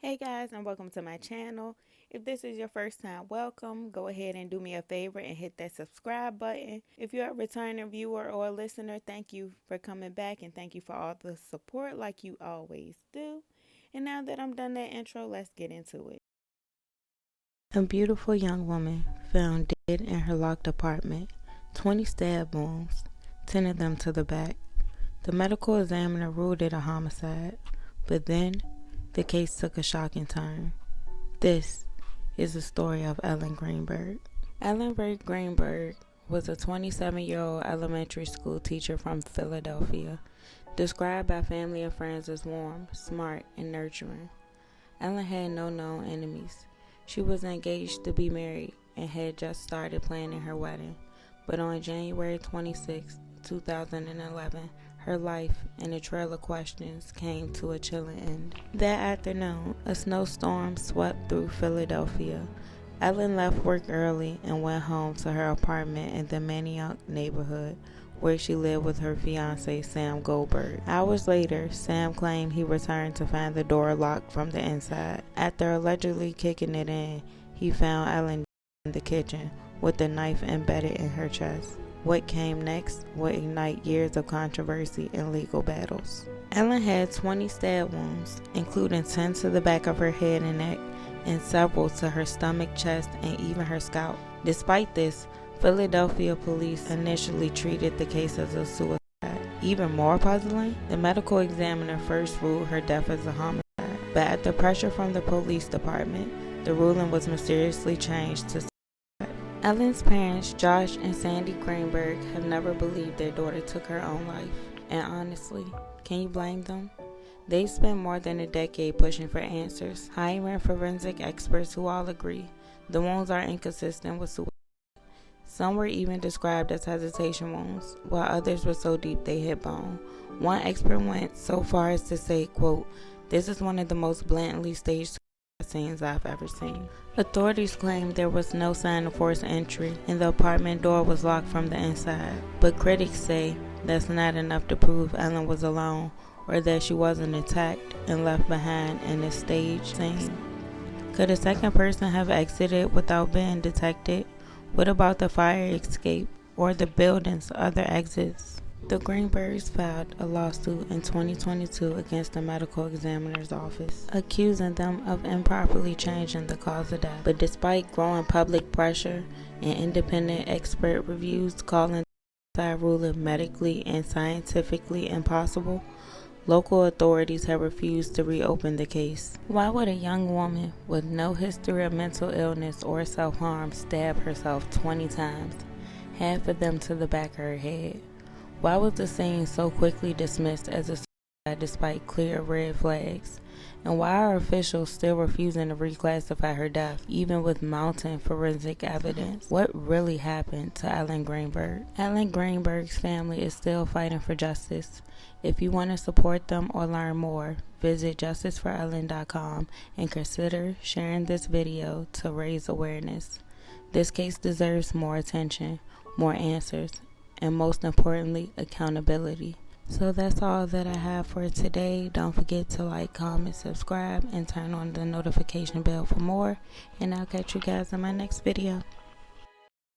Hey guys, and welcome to my channel. If this is your first time, welcome. Go ahead and do me a favor and hit that subscribe button. If you're a returning viewer or a listener, thank you for coming back and thank you for all the support like you always do. And now that I'm done that intro, let's get into it. A beautiful young woman found dead in her locked apartment, 20 stab wounds, 10 of them to the back. The medical examiner ruled it a homicide, but then the case took a shocking turn. This is the story of Ellen Greenberg. Ellen Greenberg was a 27-year-old elementary school teacher from Philadelphia, described by family and friends as warm, smart, and nurturing. Ellen had no known enemies. She was engaged to be married and had just started planning her wedding. But on January 26, 2011, her life and a trail of questions came to a chilling end. That afternoon, a snowstorm swept through Philadelphia. Ellen left work early and went home to her apartment in the Manioc neighborhood, where she lived with her fiancé, Sam Goldberg. Hours later, Sam claimed he returned to find the door locked from the inside. After allegedly kicking it in, he found Ellen in the kitchen with a knife embedded in her chest. What came next would ignite years of controversy and legal battles. Ellen had 20 stab wounds, including 10 to the back of her head and neck, and several to her stomach, chest, and even her scalp. Despite this, Philadelphia police initially treated the case as a suicide. Even more puzzling, the medical examiner first ruled her death as a homicide, but after pressure from the police department, the ruling was mysteriously changed to suicide. Ellen's parents, Josh and Sandy Greenberg, have never believed their daughter took her own life. And honestly, can you blame them? They've spent more than a decade pushing for answers, hiring forensic experts who all agree the wounds are inconsistent with suicide. Some were even described as hesitation wounds, while others were so deep they hit bone. One expert went so far as to say, quote, "This is one of the most blatantly staged scenes I've ever seen." Authorities claimed there was no sign of forced entry and the apartment door was locked from the inside. But critics say that's not enough to prove Ellen was alone or that she wasn't attacked and left behind in a staged scene. Could a second person have exited without being detected? What about the fire escape or the building's other exits? The Greenbergs filed a lawsuit in 2022 against the medical examiner's office, accusing them of improperly changing the cause of death. But despite growing public pressure and independent expert reviews calling the ruling medically and scientifically impossible, local authorities have refused to reopen the case. Why would a young woman with no history of mental illness or self-harm stab herself 20 times, half of them to the back of her head? Why was the scene so quickly dismissed as a suicide despite clear red flags? And why are officials still refusing to reclassify her death, even with mounting forensic evidence? What really happened to Ellen Greenberg? Ellen Greenberg's family is still fighting for justice. If you want to support them or learn more, visit justiceforellen.com and consider sharing this video to raise awareness. This case deserves more attention, more answers, and most importantly, accountability. So that's all that I have for today. Don't forget to like, comment, subscribe, and turn on the notification bell for more. And I'll catch you guys in my next video.